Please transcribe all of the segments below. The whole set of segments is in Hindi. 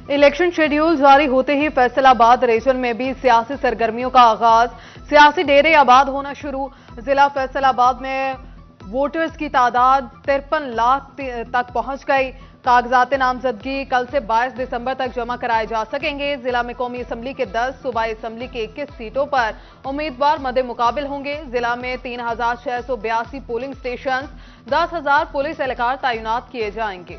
इलेक्शन शेड्यूल जारी होते ही फैसलाबाद रीजन में भी सियासी सरगर्मियों का आगाज, सियासी डेरे आबाद होना शुरू। जिला फैसलाबाद में वोटर्स की तादाद 53 लाख तक पहुंच गई। कागजात नामजदगी कल से 22 दिसंबर तक जमा कराए जा सकेंगे। जिला में कौमी असेंबली के 10, सूबाई असेंबली के 21 सीटों पर उम्मीदवार मद्दे मुकाबिल होंगे। जिला में 3682 पोलिंग स्टेशन, 10,000 पुलिस एहलकार तैनात किए जाएंगे।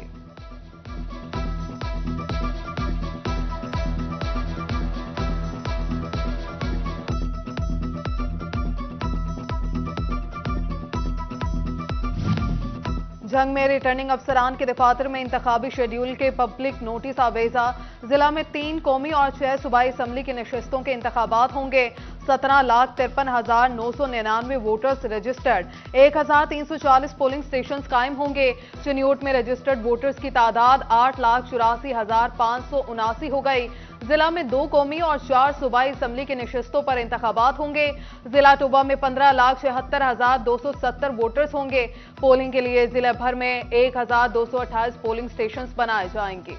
जंग में रिटर्निंग अफसरान के दफातर में इंतखाबी शेड्यूल के पब्लिक नोटिस आवेजा। जिला में 3 कौमी और 6 सूबाई असेंबली की नशिस्तों के इंतखाबात होंगे। 17,53,999 वोटर्स रजिस्टर्ड, 1,340 पोलिंग स्टेशन कायम होंगे। चिन्योट में रजिस्टर्ड वोटर्स की तादाद 8,84,579 हो गई। जिला में 2 कौमी और 4 सूबाई असेंबली की नशिस्तों पर इंतखाबात होंगे। जिला टोबा में 15,76,270 वोटर्स होंगे। पोलिंग के लिए जिला भर में 1,228 पोलिंग स्टेशन बनाए जाएंगे।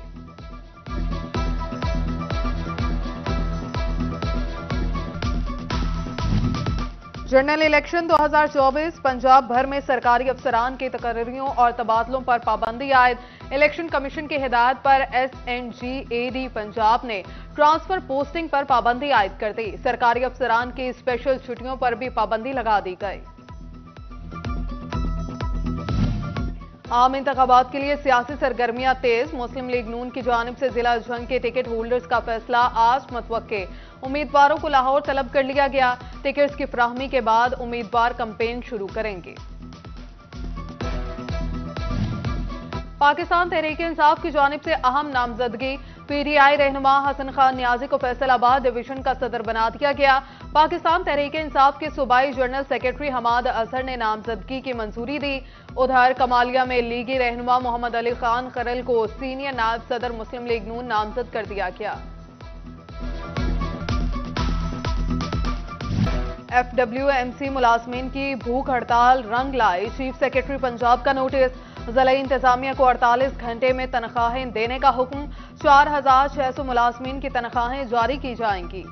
जनरल इलेक्शन 2024 पंजाब भर में सरकारी अफसरान के तकर्रियों और तबादलों पर पाबंदी आयद। इलेक्शन कमीशन की हिदायत पर SNGAD पंजाब ने ट्रांसफर पोस्टिंग पर पाबंदी आयद कर दी। सरकारी अफसरान की स्पेशल छुट्टियों पर भी पाबंदी लगा दी गई। आम इंतखाबात के लिए सियासी सरगर्मियां तेज। मुस्लिम लीग नून की जानिब से जिला जंग के टिकट होल्डर्स का फैसला आज मतवक्के। उम्मीदवारों को लाहौर तलब कर लिया गया। टिकट्स की फराहमी के बाद उम्मीदवार कैंपेन शुरू करेंगे। पाकिस्तान तहरीक इंसाफ की जानिब से अहम नामजदगी। PTI रहनुमा हसन खान नियाजी को फैसलाबाद डिवीजन का सदर बना दिया गया। पाकिस्तान तहरीक इंसाफ के सूबाई जनरल सेक्रेटरी हमाद अजहर ने नामजदगी की मंजूरी दी। उधर कमालिया में लीगी रहनुमा मोहम्मद अली खान खरल को सीनियर नायब सदर मुस्लिम लीग नून नामजद कर दिया गया। FWMC मुलाजमीन की भूख हड़ताल रंग लाई। चीफ सेक्रेटरी पंजाब का नोटिस। जिला इंतजामिया को 48 घंटे में तनख्वाहें देने का हुक्म। 4,600 मुलाजमीन की तनख्वाहें जारी की जाएंगी।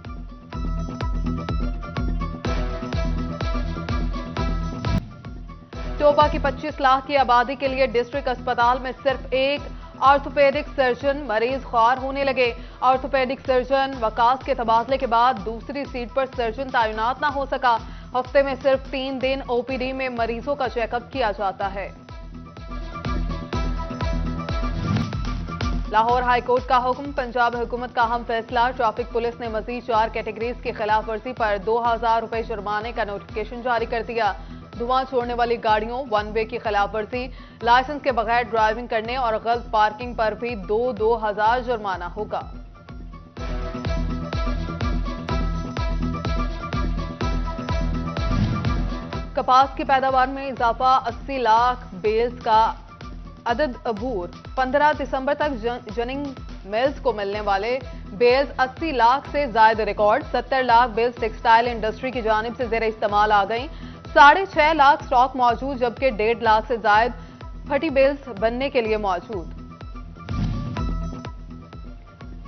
टोबा की 25 लाख की आबादी के लिए डिस्ट्रिक्ट अस्पताल में सिर्फ एक ऑर्थोपेडिक सर्जन मरीज ख्वार होने लगे। ऑर्थोपेडिक सर्जन वकास के तबादले के बाद दूसरी सीट पर सर्जन तैनात न हो सका। हफ्ते में सिर्फ 3 दिन OPD में मरीजों का चेकअप किया जाता है। लाहौर हाईकोर्ट का हुक्म। पंजाब हुकूमत का अहम फैसला। ट्रैफिक पुलिस ने मजीद 4 कैटेगरीज की खिलाफ वर्जी पर 2,000 रुपए जुर्माने का नोटिफिकेशन जारी कर दिया। धुआं छोड़ने वाली गाड़ियों, 1 वे की खिलाफ वर्जी, लाइसेंस के बगैर ड्राइविंग करने और गलत पार्किंग पर भी 2,000 जुर्माना होगा। कपास की पैदावार में इजाफा। 80 लाख बेल्स का अदद अबूर। 15 दिसंबर तक जनिंग मिल्स को मिलने वाले बेल्स 80 लाख से ज्यादा record. 70 lakh bales textile industry की जानिब से जेर इस्तेमाल आ गई। 6.5 लाख स्टॉक मौजूद, जबकि 1.5 लाख से ज्यादा फटी बेल्स बनने के लिए मौजूद।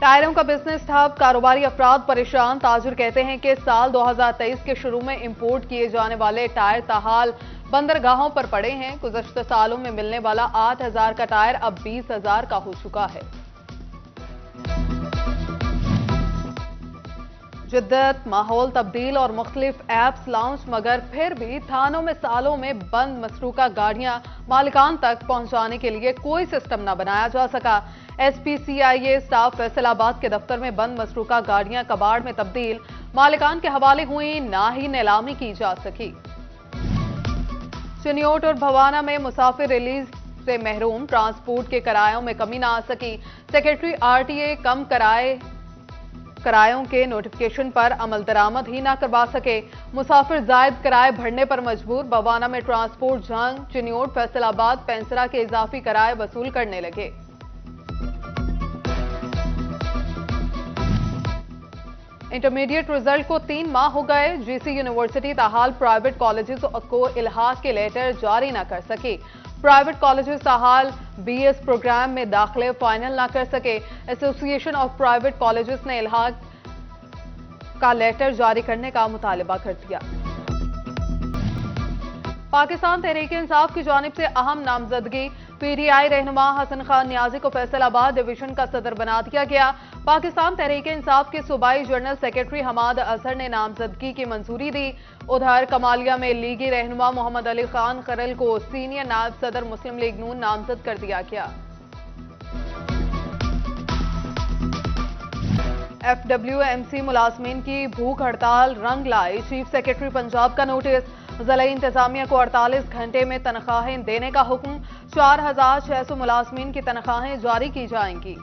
टायरों का बिजनेस ठप। कारोबारी अफराद परेशान। ताजुर कहते हैं कि साल 2023 के शुरू में इंपोर्ट किए जाने वाले टायर ताहाल बंदरगाहों पर पड़े हैं। गुज़श्ता सालों में मिलने वाला 8,000 का टायर अब 20,000 का हो चुका है। जिद्दत, माहौल तब्दील और मुख्तलिफ ऐप्स लॉन्च, मगर फिर भी थानों में सालों में बंद मसरूका गाड़ियां मालिकान तक पहुंचाने के लिए कोई सिस्टम न बनाया जा सका। SPCIA स्टाफ फैसलाबाद के दफ्तर में बंद मसरूका गाड़ियां कबाड़ में तब्दील, मालिकान के हवाले हुई, ना ही नीलामी की जा सकी। चिन्योट और भवाना में मुसाफिर रिलीज से महरूम। ट्रांसपोर्ट के किरायों में कमी ना आ सकी। सेक्रेटरी RTA कम किरायों के नोटिफिकेशन पर अमल दरामद ही ना करवा सके। मुसाफिर जायद किराए भरने पर मजबूर। भवाना में ट्रांसपोर्ट जंग। चिन्योट, फैसलाबाद, पेंसरा के इजाफी किराए वसूल करने लगे। इंटरमीडिएट रिजल्ट को 3 माह हो गए। GC यूनिवर्सिटी ताहाल प्राइवेट कॉलेजेस को इल्हाक के लेटर जारी न कर सकी। प्राइवेट कॉलेजेस ताहाल बीएस प्रोग्राम में दाखिले फाइनल ना कर सके। एसोसिएशन ऑफ प्राइवेट कॉलेजेस ने इल्हाक का लेटर जारी करने का मुतालबा कर दिया। पाकिस्तान तहरीक इंसाफ की जानिब से अहम नामजदगी। पीटीआई रहनुमा हसन खान नियाजी को फैसलाबाद डिवीजन का सदर बना दिया गया। पाकिस्तान तहरीक इंसाफ के सूबाई जनरल सेक्रेटरी हमाद अजहर ने नामजदगी की मंजूरी दी। उधर कमालिया में लीगी रहनुमा मोहम्मद अली खान खरल को सीनियर नायब सदर मुस्लिम लीग नून नामजद कर दिया गया। FWMC मुलाजमीन की भूख हड़ताल रंग लाई। चीफ सेक्रेटरी पंजाब का नोटिस। जिला इंतजामिया को 48 घंटे में तनख्वाहें देने का हुक्म। 4600 मुलाजमीन की तनख्वाहें जारी की जाएंगी।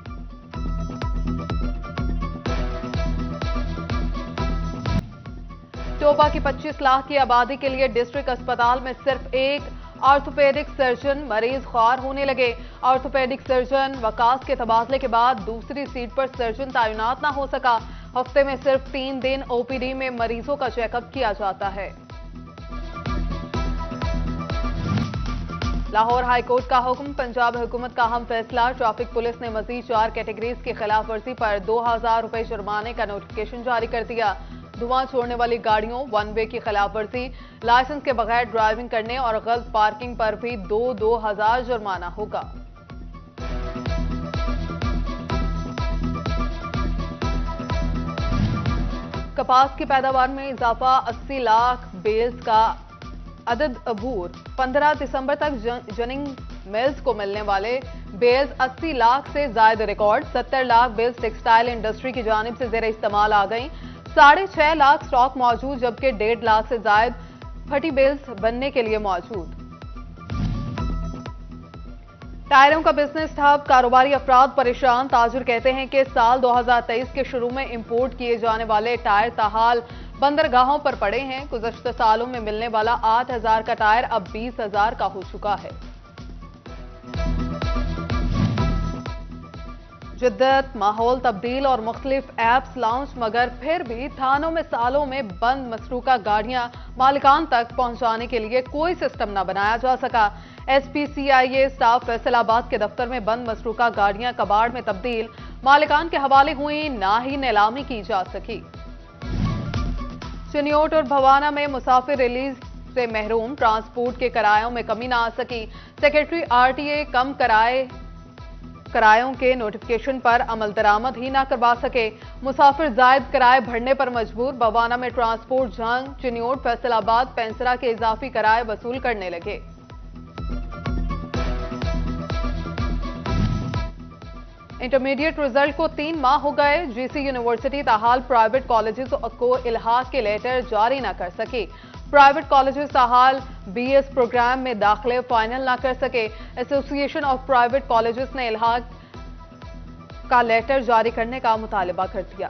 टोबा की 25 लाख की आबादी के लिए डिस्ट्रिक्ट अस्पताल में सिर्फ एक ऑर्थोपेडिक सर्जन मरीज ख्वार होने लगे। ऑर्थोपेडिक सर्जन वकास के तबादले के बाद दूसरी सीट पर सर्जन तैनात ना हो सका। हफ्ते में सिर्फ 3 दिन ओपीडी में मरीजों का चेकअप किया जाता है। लाहौर हाईकोर्ट का हुक्म। पंजाब हुकूमत का अहम फैसला। ट्रैफिक पुलिस ने मजीद 4 कैटेगरीज की खिलाफ वर्जी पर 2000 रुपए जुर्माने का नोटिफिकेशन जारी कर दिया। धुआं छोड़ने वाली गाड़ियों, वन वे की खिलाफ वर्जी, लाइसेंस के बगैर ड्राइविंग करने और गलत पार्किंग पर भी 2000 जुर्माना होगा। कपास की पैदावार में इजाफा। 80 लाख बेल्स का अदद अबूर। 15 दिसंबर तक जनिंग मिल्स को मिलने वाले बेल्स 80 लाख से ज्यादा record. 70 lakh bales textile industry की जानिब से जेर इस्तेमाल आ गई। 6.5 लाख स्टॉक मौजूद, जबकि 1.5 लाख से ज्यादा फटी बेल्स बनने के लिए मौजूद। टायरों का बिजनेस ठप। कारोबारी अफराद परेशान। ताजिर कहते हैं कि साल 2023 के शुरू में इंपोर्ट किए जाने वाले टायर ताहाल बंदरगाहों पर पड़े हैं। गुज़श्ता सालों में मिलने वाला 8000 का टायर अब 20,000 का हो चुका है। जिद्दत, माहौल तब्दील और मुख्तलिफ ऐप्स लॉन्च, मगर फिर भी थानों में सालों में बंद मसरूका गाड़ियां मालिकान तक पहुंचाने के लिए कोई सिस्टम न बनाया जा सका। SPCIA स्टाफ फैसलाबाद के दफ्तर में बंद मसरूका गाड़ियां कबाड़ में तब्दील, मालिकान के हवाले हुई, ना ही नीलामी की जा सकी। चिन्योट और भवाना में मुसाफिर रिलीज से महरूम। ट्रांसपोर्ट के किरायों में कमी ना आ सकी। सेक्रेटरी RTA कम किरायों के नोटिफिकेशन पर अमल दरामद ही ना करवा सके। मुसाफिर जायद किराए भरने पर मजबूर। भवाना में ट्रांसपोर्ट जंग। चिन्योट, फैसलाबाद, पेंसरा के इजाफी किराए वसूल करने लगे। इंटरमीडिएट रिजल्ट को 3 माह हो गए। GC यूनिवर्सिटी ताहाल प्राइवेट कॉलेजेस को इल्हाक के लेटर जारी न कर सकी। प्राइवेट कॉलेजेस ताहाल BS प्रोग्राम में दाखिले फाइनल ना कर सके। एसोसिएशन ऑफ प्राइवेट कॉलेजेस ने इल्हाक का लेटर जारी करने का मुतालबा कर दिया।